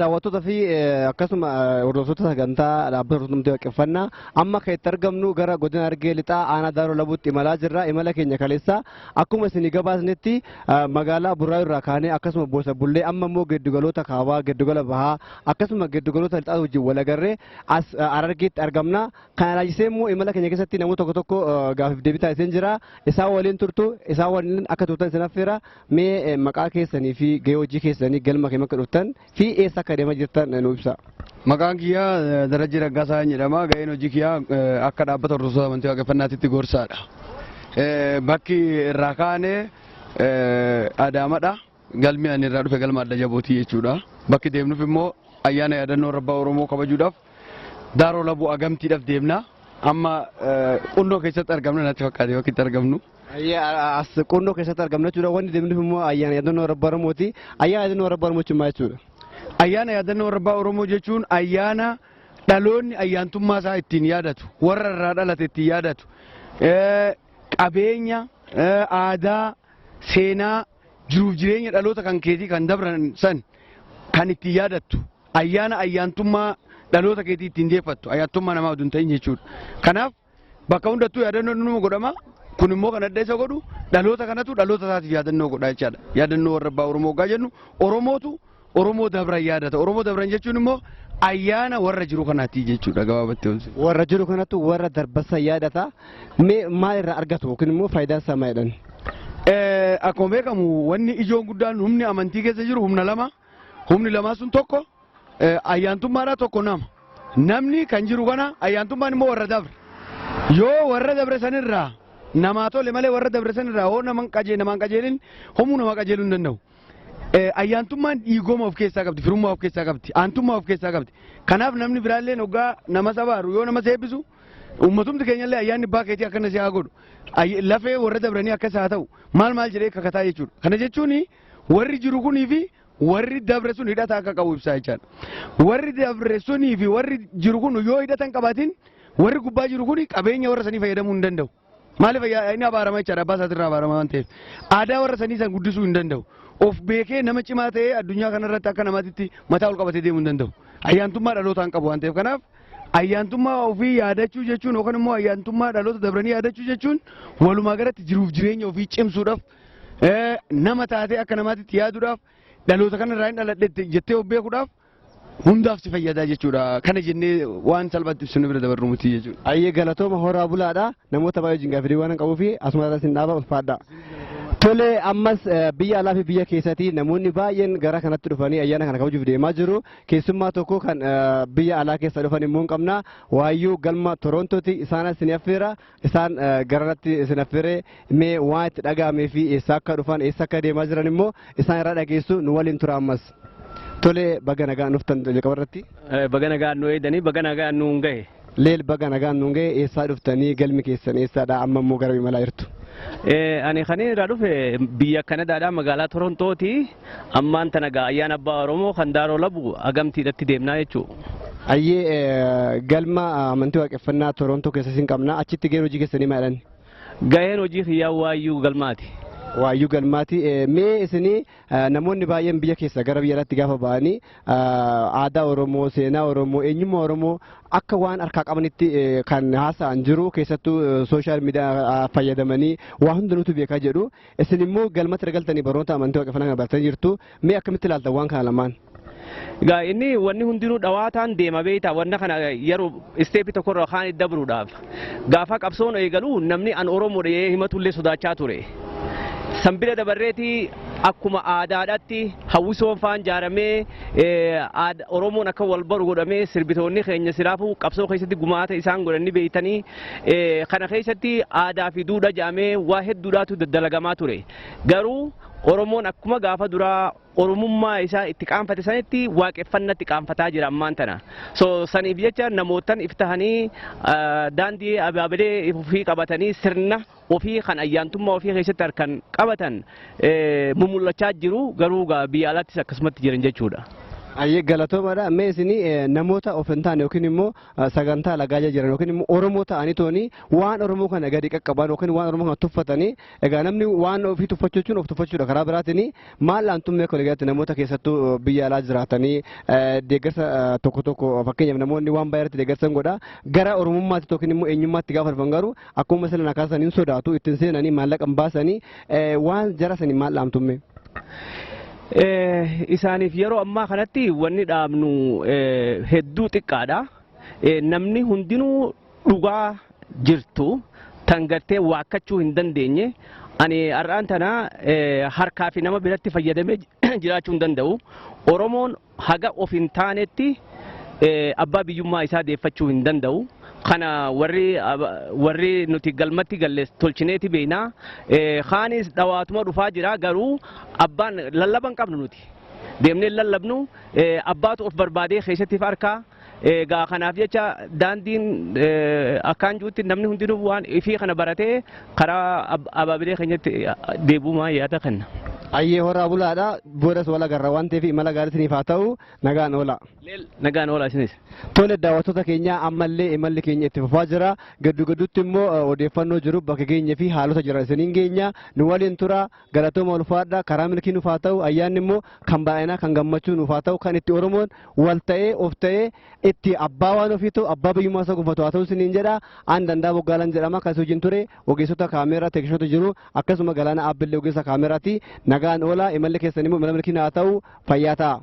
daawwattoota fi akkasuma hordoftoota sagantaa dhaabbata Oromummaa Waaqeffannaa amma kan itti argamnu gara godina Argee Lixaa aanaa Daaroo Labuutti imalaa jirra. Imala keenya kaleessa akkuma isin gabaasnetti magaalaa Burraa irraa kaanee akkasuma Boosa Bullee amma immoo giddugaloota Kaabaa, giddugala Bahaa akkasuma giddugaloota Lixaa wajjin wal agarree as Arargeetti argamna. Kana laajisee immoo imala keenya keessatti namoota tokko tokko gaaffii deebii taasisan jira. Isaan waliin turtu, isaan waliin akka turtan isin affeera. Mee maqaa keessanii fi gahee hojii keessanii galma keenya akka dhuftan fi eessa kadema jirtan nu ibsa. Maqaan kiyyaa Darajjii Raggaasaa jedhama. Gaheen hojii kiyyaa akka dhaabbata Ortodoksii amantii Waaqeffannaatitti gorsaadha. Bakki irraa kaanee Adaamadha. Galmi ani irraa dhufe galma Adda Jabootii jechuudha. Bakki deemnuuf immoo ayyaana yaadannoo Rabbaa Oromoo kabajuudhaaf Daaroo Labuu Agamtiidhaaf deemna. Amma Qundoo keessatti argamna natti fakkaate bakki itti argamnu. As Qundoo keessatti argamna jechuudha. Wanni deemnuuf immoo ayyaana yaadannoo Rabbaa Oromooti. Ayyaana yaadannoo Rabbaa Oromoo jechuun maal jechuudha? Ayyaana yaadannoo Rabbaa Oromoo jechuun ayyaana dhaloonni ayyaantummaa isaa ittiin yaadatu, warra irraa dhalate ittiin yaadatu, qabeenya, aadaa, seenaa, jiruuf jireenya dhaloota kan keetii kan dabran san kan ittiin yaadattu, ayyaana ayyaantummaa dhaloota keetii ittiin deeffattu, ayyaantummaa namaa oduu hin ta'in jechuudha. Kanaaf bakka hundattuu yaadannoon numa godhama. Kun immoo kan adda isa godhu dhaloota kanatu dhaloota isaatiif yaadannoo godha jechaadha. Yaadannoo Rabbaa Oromoo gaa jennu Oromootu Oromoo dabran yaadata. Oromoo dabran jechuun immoo ayyaana warra jiru kanaati jechuudha gabaabatti wanti. Warra jiru kanatu warra darbasa yaadata. Mee maal irraa argatu yookiin immoo faayidaan isaa maalidhaan? Akkuma beekamu wanni ijoon guddaan humni amantii keessa jiru humna lama. Humni lamaa sun tokko ayyaantummaadha tokko nama. Namni kan jiru kana ayyaantummaan immoo warra dabre. Yoo warra dabre sanirraa namaa tole malee warra dabre sanirraa hoo namaan qajeelin homuu nama qajeeluu hin danda'u. Ayyaantummaan dhiigoma of keessaa qabdi, firummaa of keessaa qabdi, aantummaa of keessaa qabdi. Kanaaf namni biraallee hoggaa nama sabaaru yoo nama seebbisu uummatumti keenyallee ayyaanni abbaa keetii akkana si haa godhu. Lafee warra dabranii akkas haa ta'u maal jedhee kakataa jechuudha. Kana jechuun warri jiru kunii fi warri dabre sun hidhata akka qabu ibsaa jechaadha. Warri dabre sunii fi warri jiru kun yoo hidhatan qabaatin warri gubbaa jiru kun qabeenya warra sanii fayyadamuu hin danda'u. Maaliif inni abaarama jechaadha abbaa isaatirraa abaarama waan ta'eef. Aadaa warra sanii san guddisuu hin danda'u. Of beekee nama cimaa ta'ee addunyaa kanarratti akka namaatitti mataa ol qabatee deemuu hin danda'u. Ayyaantummaa dhalootaan qabu waan ta'eef kanaaf ayyaantummaa ofii yaadachuu jechuun yookaan immoo ayyaantummaa dhaloota dabranii yaadachuu jechuun walumaa galatti jiruuf jireenya ofii cimsuudhaaf nama taatee akka namaatitti yaaduudhaaf dhaloota kanarraa hin dhaladhe jettee of beekuudhaaf hundaaf si fayyadaa jechuudha. Kana jennee waan salphaatti ibsinu bira dabarru miti jechuudha. Ayyee galatooma horaa bulaadha. Namoota baay'ee wajjin gaaffii waan qabuuf asuma isin dhaaba ulfaadha. Tole ammas biyya alaa fi biyya keessatti namoonni baay'een gara kanatti dhufanii ayyaana kana kabajuuf deemaa jiru. Keessummaa tokko kan biyya alaa keessa dhufan immoo hin qabna. Waayyuu galma Torontooti isaan isin affeera. Isaan garanatti isin affeere mee waan itti dhaga'amee fi eessa akka dhufan eessa akka deemaa jiran immoo isaan irraa dhageessu nu waliin tura ammas. Tole baga nagaan dhuftan jalqabarratti. Baga nagaan nu eedanii baga nagaan nu hin gahe. Leel baga nagaan nu hin gahe eessaa dhuftanii galmi keessan eessaadha amma immoo gara imalaa jirtu. Ani kan irraa dhufe biyya Kanadaadha magaalaa Torontooti. Ammaan tana gaa ayyaana abbaa Oromoo kan Daaroo Labu Agamtiidhatti deemnaa jechuudha. Ayyee galma amantii waaqeffannaa Torontoo keessa isin qabna achitti gaheen hojii keessanii maalidhaan? Gaheen hojii kiyyaa waayyuu galmaati. Waayyuu galmaati. Mee isinii namoonni baay'een biyya keessa gara biyya alaatti gaafa ba'anii aadaa Oromoo, seenaa Oromoo, eenyummaa Oromoo akka waan harkaa qabanitti kan haasa'an jiru keessattuu sooshaal miidiyaa fayyadamanii waa hundinuutu beekaa jedhu. Isin immoo galmatti galtanii barnoota amantii waaqeffannaa kana baratanii jirtu. Mee akkamitti ilaaltan waan kana lamaan? Gaa inni wanni hundinuu dhawaataan deema beektaa wanna kana yeroo isteepii tokkorraa kaan dabruudhaaf gaafa qabsoon eegalu namni an Oromoodha himatullee sodaachaa ture. Sambila dabarreeti akkuma aadaadhaatti hawwisoon faan jaaramee Oromoon akka wal baru godhamee sirbitoonni keenya siraafuu qabsoo keessatti gumaata isaan godhanii beeytanii kana keessatti aadaa fi duudhaa jedhamee waa hedduudhaatu daddalagamaa ture. Garuu Oromoon akkuma gaafa duraa Oromummaa isaa itti qaanfate sanitti waaqeffannatti qaanfataa jira ammaan tana. So saniif jecha namootan iftahanii daandii abaabilee ofii qabatanii sirna ofii kan ayyaantummaa ofii keessatti harkan qabatan mumullachaa jiru garuu biyya alaattis akkasumatti jiran jechuudha. Ayyee galatoomaadha. Mee isin namoota of hin taane yookiin immoo sagantaa lagaaja jiran yookiin immoo Oromoo ta'anii tooni waan Oromoo kana gadi qaqqaban yookiin waan Oromoo kana tuffatanii egaa namni waan ofii tuffachuun of tuffachuudha karaa biraatiin maal laantummee kolleegatti namoota keessattuu biyya alaa jiraatanii deeggarsa tokko tokko fakkeenyaaf namoonni waan baay'eetti deeggarsan godha gara Oromummaatti yookiin immoo eenyummaatti gaafa dhufan garuu akkuma sila nakaasanii sodaatu ittiin seenanii maallaqa baasanii waan jara sanii maal laantummee. Isaaniif yeroo ammaa kanatti wanni dhaabnu hedduu xiqqaadha. Namni hundinuu dhugaa jirtu tan gartee waakkachuu hin dandeenye ani har'aan tana harkaa fi nama biratti fayyadamee jiraachuu hin danda'u. Oromoon haga of hin taanetti abbaa biyyummaa isaa deeffachuu hin danda'u. Kana warri nuti galmatti gallees tolchineeti beeknaa kaanis dhawaatuma dhufaa jira garuu abbaan lallaban qabnu nuti deemnee lallabnu abbaatu of barbaadee keessatti harkaa gaa kanaaf jecha daandiin akkaan juutti namni hundinuu waan ifii kana baratee karaa abaabilee keenyatti deebuumaa yaada kenna. Ayyee horaa bulaadha boodas wala garra waan ta'eef imala gaariitiin haa ta'u nagaan oola. Nagaan oola isinis. Tole daawwattoota keenya ammallee imalli keenya itti fufaa jira gaddu gadduutti immoo odeeffannoo jiru bakka keenya fi haalota jira isiniin keenya nu waliin tura galatooma ulfaadha karaa milkii nuuf haa ta'u ayyaanni immoo kan baay'inaa kan gammachuu nuuf haa ta'u kan itti Oromoon wal ta'ee of ta'ee itti abbaa waan ofii ta'u abbaa biyyummaa isaa gonfatu haa ta'u isiniin jedha aan dandaa boggaalan jedhama kan hojiin ture ogeessota kaameeraa teeknishoota jiru akkasuma galaana aabbillee ogeessa kaameeraati nagaan oola imalli keessan immoo imala milkii haa ta'u fayyaa ta'a.